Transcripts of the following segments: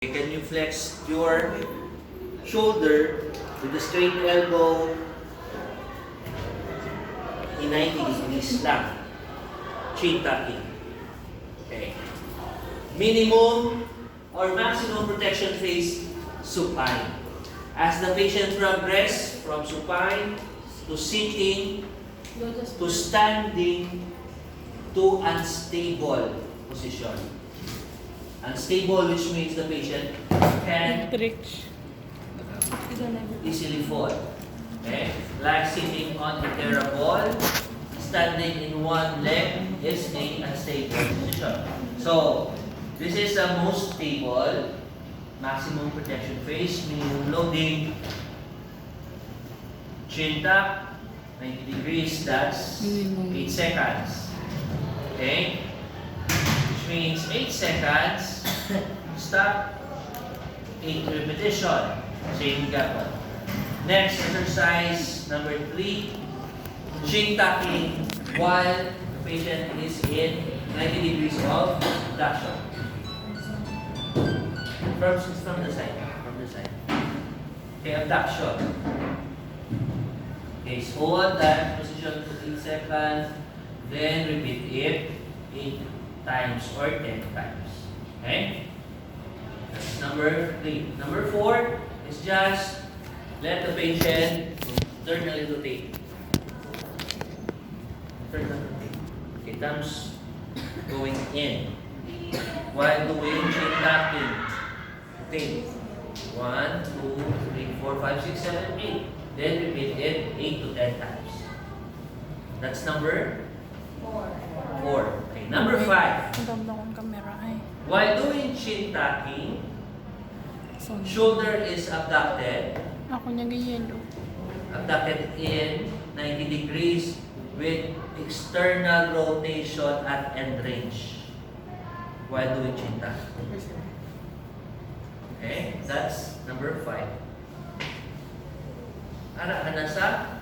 Can you flex your shoulder with the straight elbow in 90 degrees lang? Chin tucking. Okay. Minimum or maximum protection phase, supine. As the patient progresses from supine to sitting to standing to unstable position. Unstable, which means the patient can easily fall. Okay? Like sitting on a ball, standing in one leg is a unstable position. So, this is the most stable, maximum protection phase, minimum loading, chin tuck, 90 degrees, that's 8 seconds. Okay? Means 8 seconds, stop, 8 repetition, same gap. Next exercise, number 3, chin tucking while the patient is in 90 degrees of abduction. From the side. Okay, abduction. Okay, so hold that position for 8 seconds, then repeat it 8 times or 10 times. Okay? That's number 3. Number 4 is just let the patient turn a little tape. Turn a little tape. Okay, thumbs going in. While doing chin tucking. Okay. 1, 2, 3, 4, 5, 6, 7, 8. Then repeat it 8 to 10 times. That's number 4. Okay, number 5. Ang ganda kong camera ay. While doing chin tucking, shoulder is abducted. Ako nag-yellow. Abducted in 90 degrees with external rotation at end range. While doing chin tucking. Okay, that's number 5. Ara ka na sa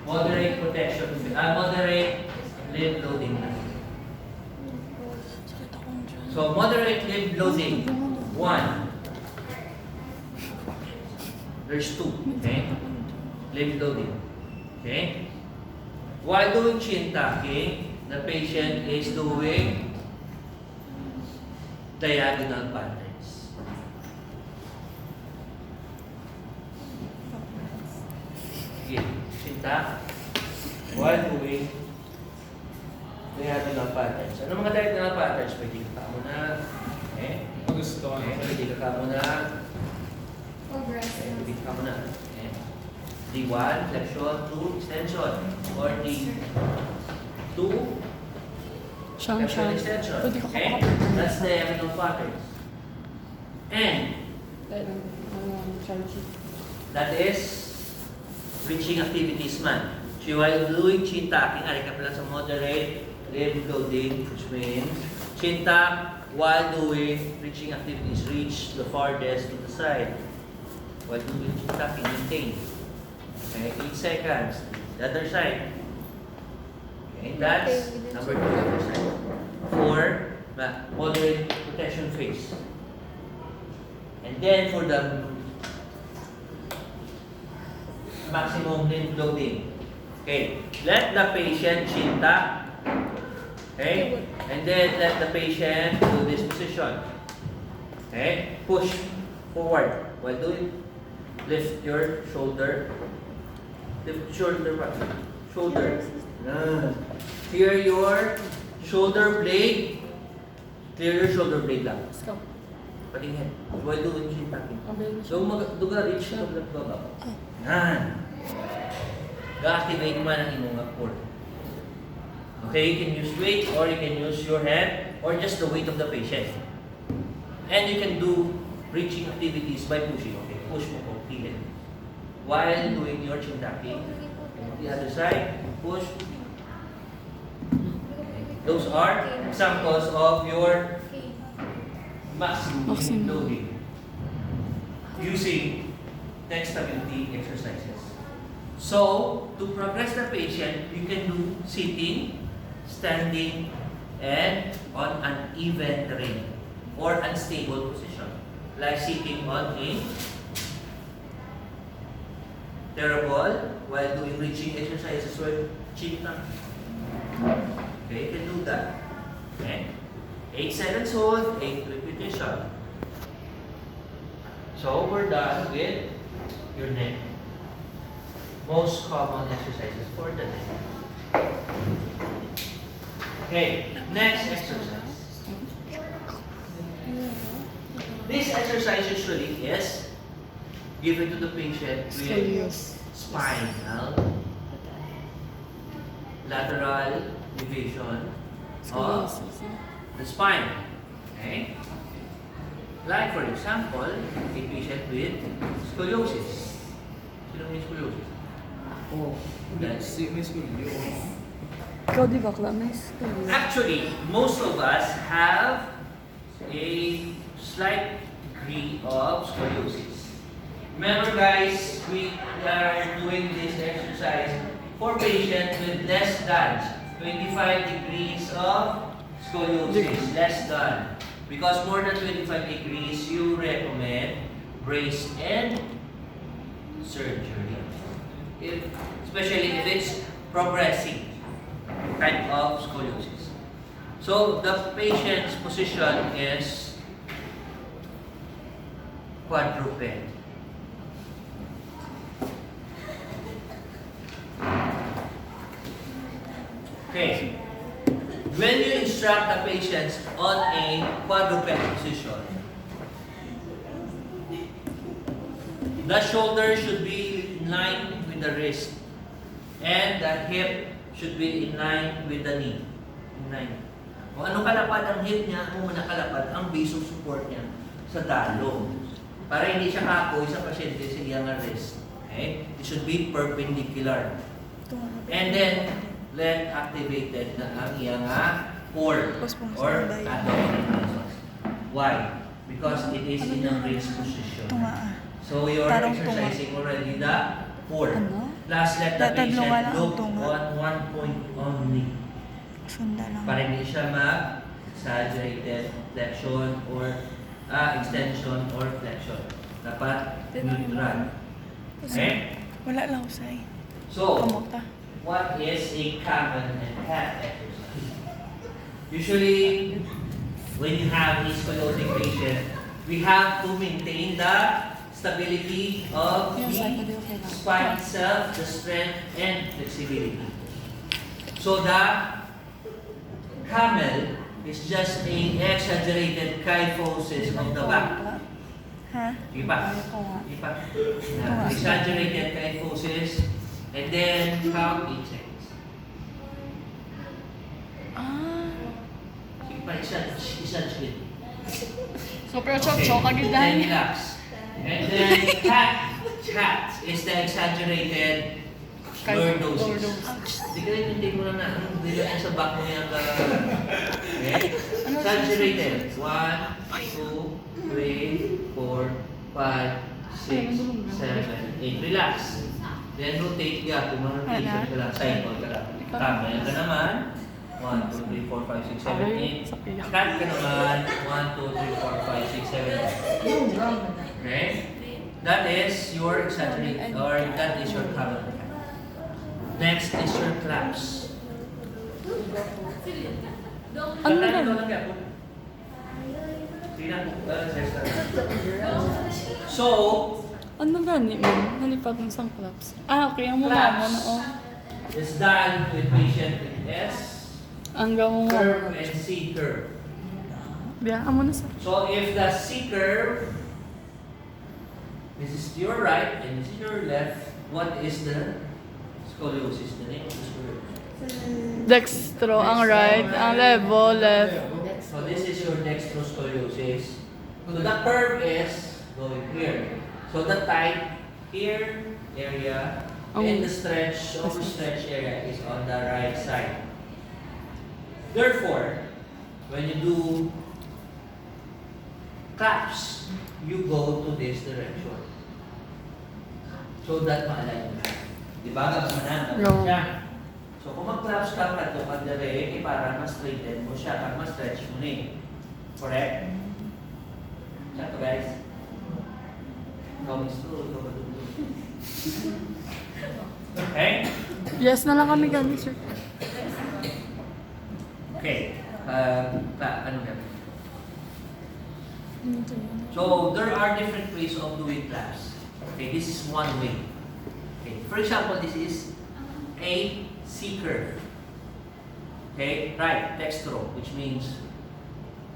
moderate protection, moderate limb loading na. So, moderate limb loading, 1. There's 2, okay? Limb loading, okay? While doing chin tucking, the patient is doing diagonal patterns. Okay, chin tuck. While doing diagonal patterns. Ano mga diagonal patterns? Pwede ka muna. Okay? Okay, pwede ka muna. Okay, pwede ka muna. Okay. D1, flexion, 2, extension. Or D2, flexion, extension. Okay? That's diagonal patterns. And that is reaching activities man. So while doing chin tucking, ari ka pala sa moderate limb loading, which means chin tuck while doing reaching activities, reach the farthest to the side. While doing chin tucking, maintain. Okay, 8 seconds. The other side. Okay, that's number 2, the other side. 4, moderate protection phase. And then for the maximum limb loading. Okay, let the patient chin tuck. Okay, and then let the patient do this position. Okay, push forward while doing. Lift your shoulder. Lift shoulder back. Shoulder. Clear your shoulder blade. Clear your shoulder blade lang. Patingin. While doing chin tucking. So, reach na baba. Yan. Ga-activate man ang imong core. Okay, you can use weight or you can use your hand or just the weight of the patient. And you can do reaching activities by pushing. Okay, push mo po, feel it. While doing your chin tucking, the other side, push. Those are examples of your maximum loading using neck stability exercises. So, to progress the patient, you can do sitting, standing, and on an even terrain. or unstable position, like sitting on a terrible while doing reaching exercises with chinta. Okay, you can do that. Okay, 8 seconds hold, 8 repetition. So we're done with your neck. Most common exercises for the neck. Okay, next exercise. This exercise usually is given to the patient with spinal, lateral division of the spine. Okay? Like for example, a patient with scoliosis. Sino may scoliosis? Oh, That's Miss Julio. Ikaw di ba, Klames? Actually, most of us have a slight degree of scoliosis. Remember guys, we are doing this exercise for patients with less than 25 degrees of scoliosis. Less than. Because more than 25 degrees, you recommend brace and surgery. Especially if it's progressing type of scoliosis. So the patient's position is quadruped. Okay. When you instruct the patient on a quadruped position, the shoulder should be in line with the wrist, and the hip should be in line with the knee. In line. Kung anong kalapad ang hip niya, kung nakalapad ang base of support niya sa dalong. Para hindi siya kapoy sa pasyente sa iyang wrist. Okay? It should be perpendicular. And then, let activated na ang iyang core or cataract. Why? Because it is in a raised position. So you're exercising already the core. Plus, let the patient look on one point only. Para hindi siya mag-exaggerated flexion or extension or flexion. Dapat neutral. Okay? Wala lang usay. So, Kamuta. what is a camel and cat exercise? Usually, when you have a scoliotic patient, we have to maintain the stability of the spine itself, the strength, and flexibility. So the camel is just a exaggerated kyphosis of the back. Ha? Ipa. Ipa. Exaggerated kyphosis. And then count 8 seconds. Sige pa, exaggerate. Super Then relax. And then cat is the exaggerated lordosis. Hindi ka rin hindi mo lang na, hindi lang sa back mo yan. Okay? Exaggerated. 1, 2, 3, 4, 5, 6, 7, 8. Relax. Then rotate ka, kung rotation ka lang, cycle ka lang. Camel ka naman. 1, 2, 3, 4, 5, 6, 7, 8. Cat ka naman. 1, 2, 3, 4, 5, 6, 7, 8. Okay? That is your exaggerate, or that is your camel cat. Next is your claps. Ano yan? So, Ano gani mo? Nalipad ng isang claps. Okay. Ang mama mo na oh. is done with patient with S, Ang gamo mo. curve, and C curve. Biyahan mo na sa... So if the C curve, this is your right and this is your left, what is the scoliosis? The name of the scoliosis? Dextro, ang right. Ang levo, left. So this is your dextroscoliosis. So the curve is going here. So the tight here area and the stretch, overstretch area is on the right side. Therefore, when you do claps, you go to this direction. So that ma-align mo. Di ba? Gagamanan No. siya. So kung mag-claps ka ka ito, para ma-straighten mo siya, pag ma-stretch mo na eh. Correct? Okay? Yes na lang kami ganun, sir. Okay. Ano yan? So, there are different ways of doing claps. Okay, this is one way. Okay, for example, this is a C curve. Okay, right, dextro, which means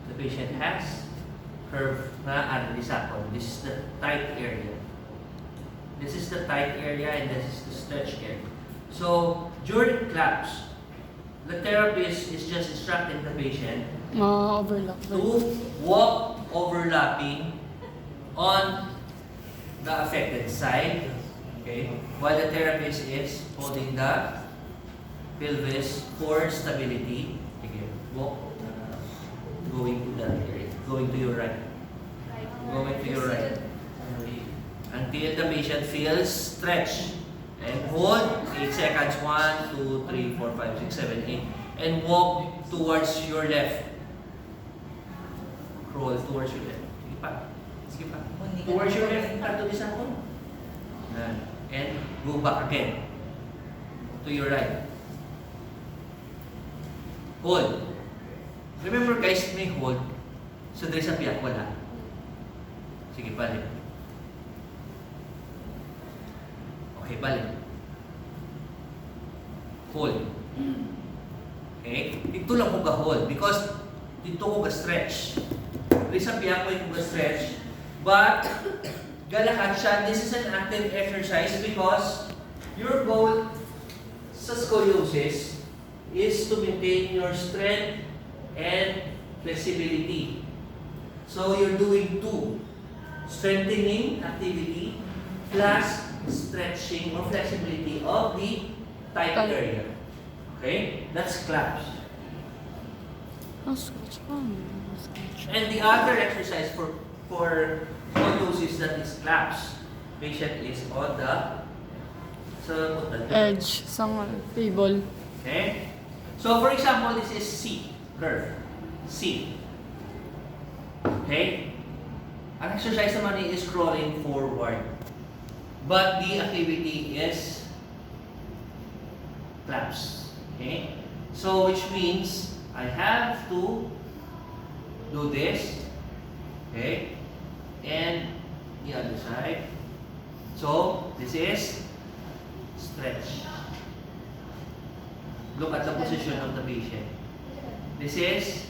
the patient has curve na analisakon. This is the tight area. This is the tight area and this is the stretch area. So, during claps, the therapist is just instructing the patient Ma-overlock. to walk overlapping on the affected side, okay, while the therapist is holding the pelvis for stability. Okay, walk, going to that area, going to your right, going to your right, until the patient feels stretch. And hold 8 seconds, 1, 2, 3, 4, 5, 6, 7, 8, and walk towards your left. Roll towards your left. Sige pa. Sige pa. Towards your left. Tato di sa ako. And go back again. To your right. Hold. Remember guys, may hold. So dali sa piyak, wala. Sige, balik. Okay, balik. Hold. Okay? Dito lang ko ga-hold because dito ko ga-stretch. Sa piyak ko yung ga-stretch. But, galahat siya, this is an active exercise because your goal sa scoliosis is to maintain your strength and flexibility. So, you're doing two. Strengthening activity plus stretching or flexibility of the tight area. Okay? That's claps. And the other exercise for scoliosis that is claps, patient is on the Edge, sa table. Okay? So for example, this is C curve. C. Okay? Ang exercise naman is crawling forward. But the activity is claps. Okay? So which means I have to do this. Okay? And the other side. So this is stretch. Look at the position of the patient. This is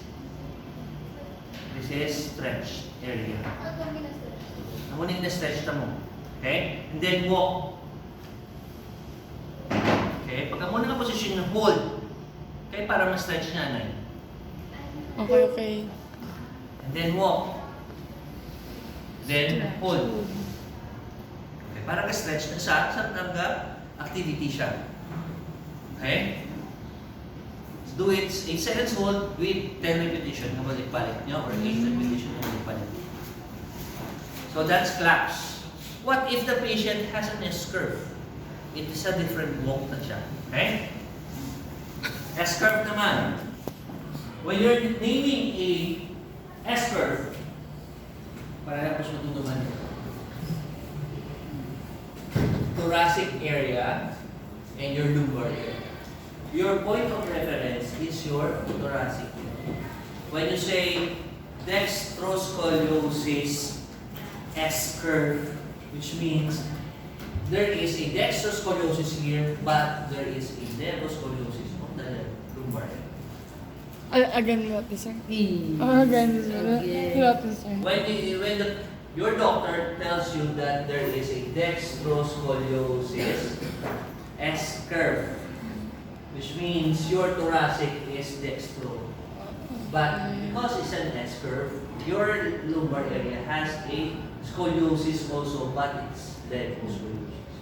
stretch area. Namunin na stretch na mo. Okay? And then walk. Okay? Pagka muna ka position na hold. Okay? Para ma-stretch niya na. Okay, okay. And then walk. Then hold. Okay? Para ka-stretch na siya. Sa activity siya. Okay? Do it 8 seconds hold with 10 repetition na balik-balik nyo or 8 repetition na balik-balik. So that's claps. What if the patient has an S-curve? It is a different walk na siya. Okay? S-curve naman. When you're naming a S-curve, para tapos matutunan thoracic area and your lumbar area. Your point of reference is your thoracic. When you say dextroscoliosis S-curve, which means there is a dextroscoliosis here, but there is a levoscoliosis on the lumbar. Again, what is sir? Again, sir. What is sir? Your doctor tells you that there is a dextroscoliosis S-curve, which means your thoracic is dextro. But because it's an S-curve, your lumbar area has a scoliosis also, but it's levoscoliosis.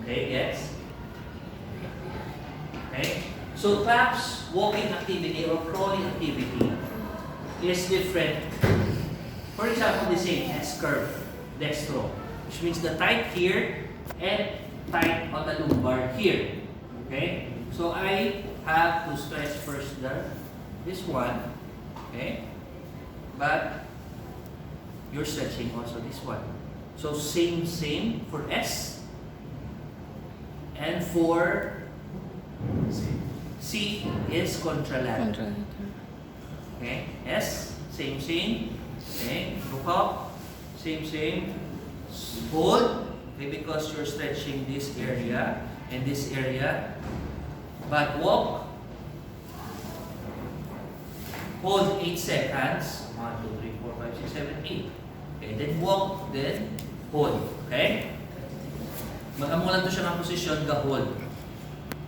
Okay, yes? Okay? So claps, walking activity or crawling activity is different. For example, they say S-curve, dextro, which means the tight here and tight on the lumbar here. Okay? So I have to stretch first this one, okay? But you're stretching also this one. So same for S, And for C is contralateral. Contralateral. Okay, S, same. Okay, look up, same. Hold, okay, because you're stretching this area and this area. But walk. Hold 8 seconds. 1, 2, 3, 4, 5, 6, 7, 8. Okay, then walk, then hold. Okay? Magamulan to siya ng posisyon, hold.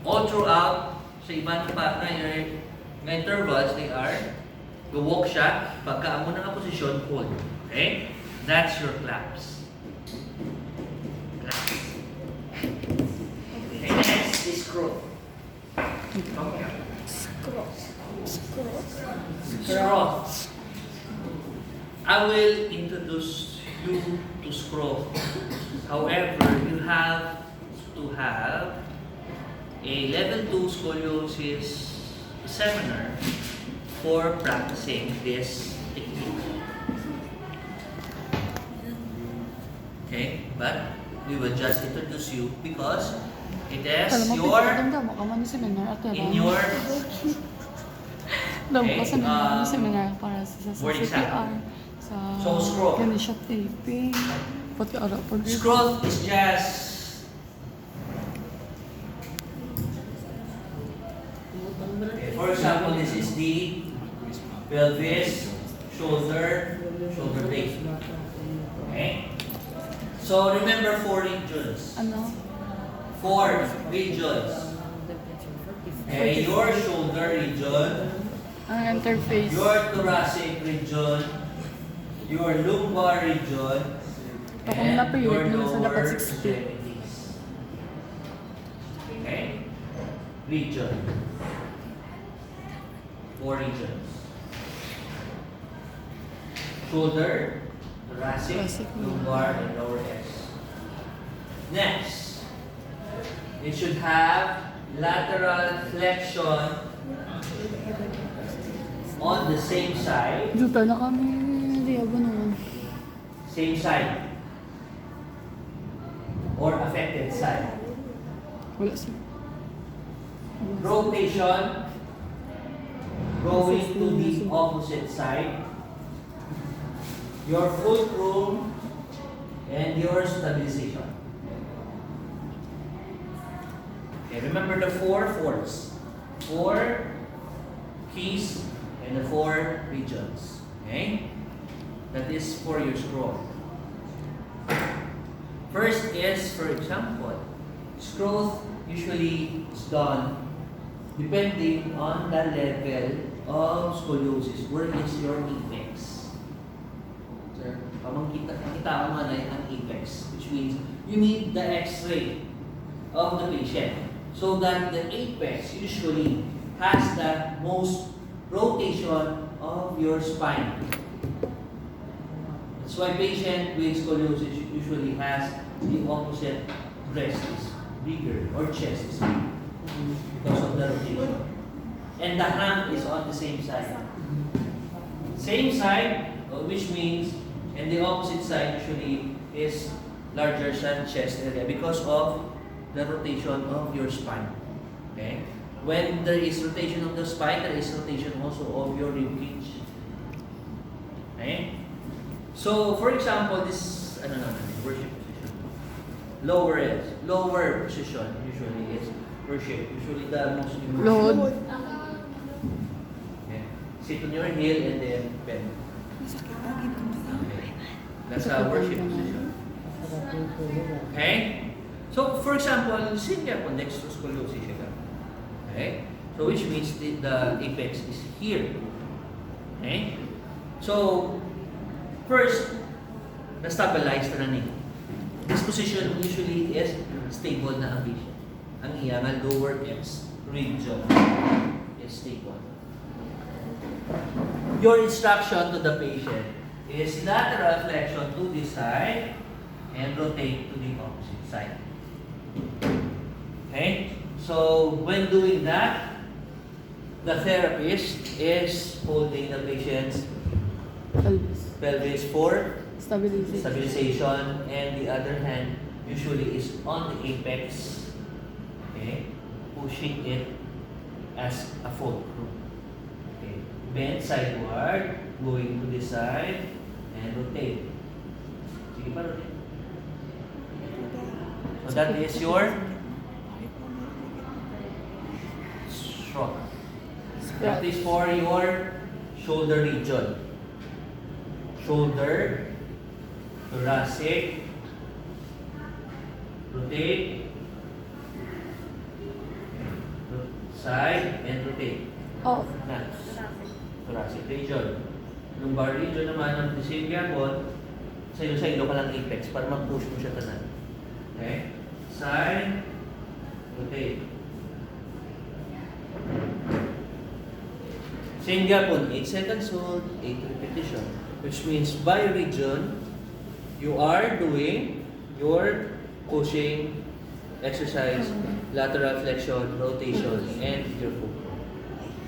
All throughout, sa iba ng nga intervals, they are, walk siya, pagkaamo na ng posisyon, hold. Okay? That's your claps. Claps. Okay, next is scroll. Okay. Scroll. I will introduce you to scroll. However, you have to have a level 2 scoliosis seminar for practicing this technique. Okay, but we will just introduce you because it is your in your Damo Okay, ka sa seminar para sa word CPR. example. Sa So, scroll. Ganesha taping. Pati ara pag Scroll is just okay, for example, this is the pelvis, shoulder blade. Okay? So remember 4 regions. Ano? 4 regions. Okay, your shoulder region, Ang interface. your thoracic region, your lumbar region, Ito kung and napilit your mo sa dapat lower 60. extremities. Okay? Region. 4 regions. Shoulder, thoracic, Thoracic, lumbar, and lower S. Next, it should have lateral flexion on the same side. Juta na kami. Hindi ako naman. Same side. Or affected side. Wala siya. Rotation going to the opposite side. Your fulcrum and your stabilization. Okay, remember the 4 fours. 4 keys and the 4 regions. Okay? That is for your scroll. First is, for example, scroll usually is done depending on the level of scoliosis. Where is your apex? Sir, kita ko man ay ang apex, which means you need the X-ray of the patient so that the apex usually has the most rotation of your spine. That's why patient with scoliosis usually has the opposite breast is bigger or chest is bigger because of the rotation. And the hand is on the same side. Same side, which means, and the opposite side usually is larger than chest area because of the rotation of your spine. Okay? When there is rotation of the spine, there is rotation also of your rib cage. Okay? So, for example, this, worship position. Lower position usually is worship. Usually the most Load. Okay. Sit on your heel and then bend. Okay. That's a worship position. Okay? So, for example, sit niya po next to scoliosis siya. Okay? So, which means the apex is here. Okay? So, first, na-stabilize na niya. This position usually is stable na ang patient. Ang iyang lower X region is stable. Your instruction to the patient is lateral flexion to this side and rotate to the opposite side. Okay? So, when doing that, the therapist is holding the patient's Pelvis. pelvis for Stabilization. stabilization, and the other hand usually is on the apex Okay? Pushing it as a fulcrum. Okay? Bend sideward, going to the side, and rotate. Sige pa, rotate. So that is your strut. That is for your shoulder region. Shoulder, thoracic, rotate, side, and rotate. Oh. Na. Thoracic region. Lumbar region naman ng the same gambol, sa ilo ka lang apex para mag-push mo siya tanan. Okay? Side, rotate. Same gambol, 8 seconds hold, 8 repetition. Which means by region, you are doing your pushing exercise, lateral flexion, rotation, and your fulcrum.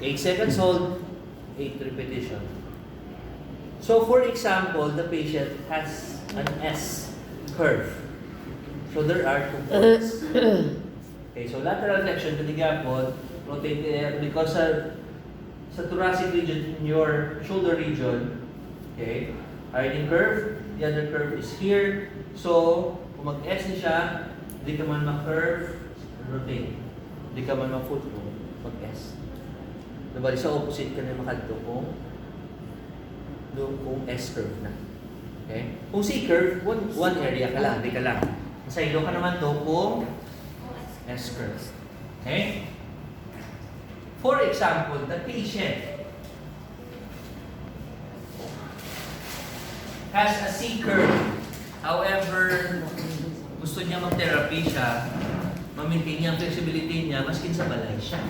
8 seconds hold, 8 repetition. So for example, the patient has an S curve. So there are 2 points. Okay, so lateral flexion to the gapon, rotate because sa thoracic region, in your shoulder region, okay, ironing curve, the other curve is here. So kung mag-S na siya, hindi ka man ma-curve, rotate. Hindi ka man ma-fulcrum, mag-S. Diba, sa opposite ka na makadto kung S-curve na. Okay? Kung C-curve, one area ka lang, hindi ka lang. Sa ilo ka naman to kung S-curve. Okay? For example, the patient has a C-curve. However, gusto niya mag-therapy siya, ma-maintain niya ang flexibility niya, maskin sa balay siya.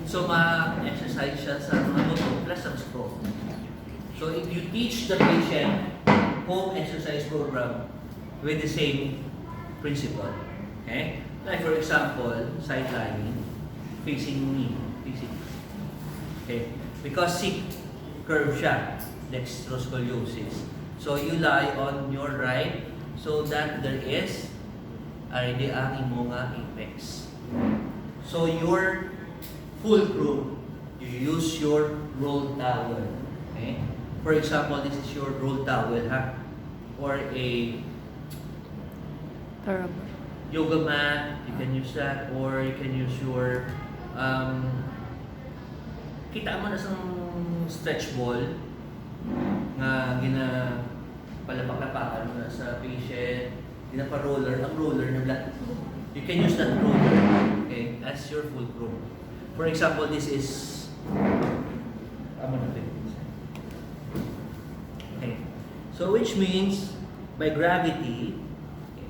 So, ma-exercise siya sa mga buto plus sa scroll. So, if you teach the patient home exercise program with the same principle, okay? Like for example, side lying, facing knee, facing. Okay? Because C curve siya, dextroscoliosis. So, you lie on your right so that there is already ang imo nga apex. So, your fulcrum, you use your roll towel. Okay? For example, this is your roll towel, ha? Or a Parable. yoga mat, you can use that, or you can use your kita mo na sa stretch ball nga palapak-lapakan mo na sa patient, ginapa-roller, ang roller na black. You can use that roller, okay, as your fulcrum. For example, this is okay. So which means by gravity, okay,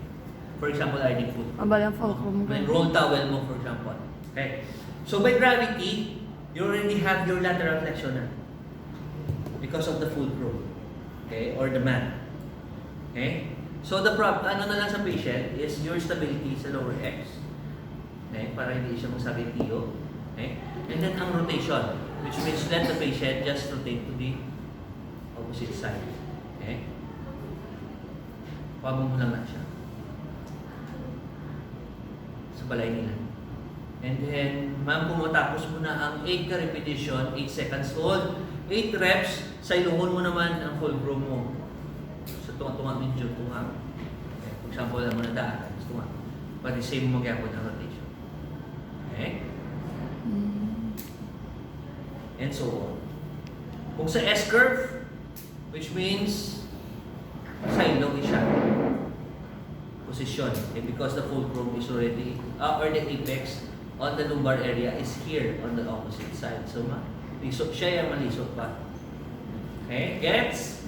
for example, I need foot. Mabalang fulcrum. May roll towel mo, for example. Okay. So by gravity, you already have your lateral flexion na because of the fulcrum, okay, or the mat. Okay. So the ano na lang sa patient is your stability sa lower X. Okay, para hindi siya magsagay-tiyo. Okay. And then ang rotation, which means let the patient just rotate to the opposite side. Okay? Pabong mo naman siya sa balay nila. And then, ma'am, kung matapos mo na ang 8 ka repetition, 8 seconds hold, 8 reps, sa iluhon mo naman ang fulcrum mo. Sa tunga-tunga, medyo tunga. Okay? For example, alam mo na daan, tunga. Pati same mo magyapon ang rotation. Okay? And so on. Kung sa S-curve, which means side long siya. Position. Okay, because the fulcrum is already, or the apex on the lumbar area is here on the opposite side. So, lisot siya yung malisot pa. Okay, gets?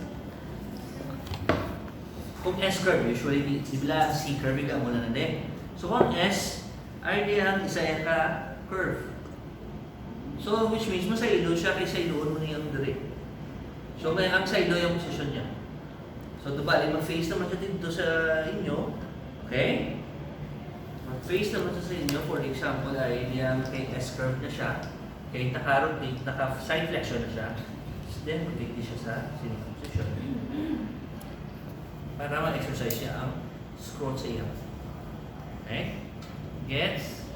Kung S-curve, usually, sibla C-curve ka muna na din. So, kung S, ay ang isa yung ka-curve. So, which means, masaylo siya kaysa iluon mo niyang direct. So, may ang side yung position niya. So, bali, mag-face naman siya dito sa inyo. Okay? Mag-face naman siya sa inyo. For example, ay niyang kay S-curve na siya. Okay, naka-rotate, naka-side flexion na siya. Then, rotate siya sa single position. Para ma-exercise siya ang scroll sa iyo. Okay? Gets?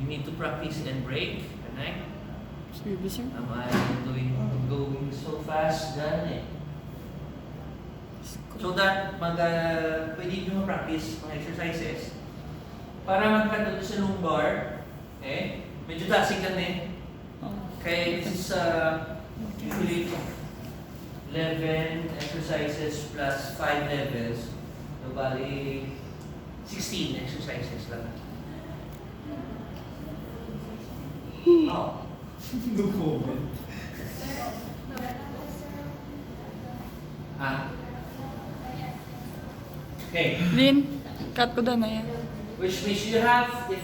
You need to practice and break. Right? Sige, sir. Am I going so fast? Done eh. So that pwede nyo ma-practice mga exercises para magkano sa lumbar. Okay? Medyo tasig lang eh. Okay, this is usually 11 exercises plus 5 levels. So, bali 16 exercises lang. Oh. No comment. Ah. Okay. Lin, cut ko doon na yan. Which means you have, if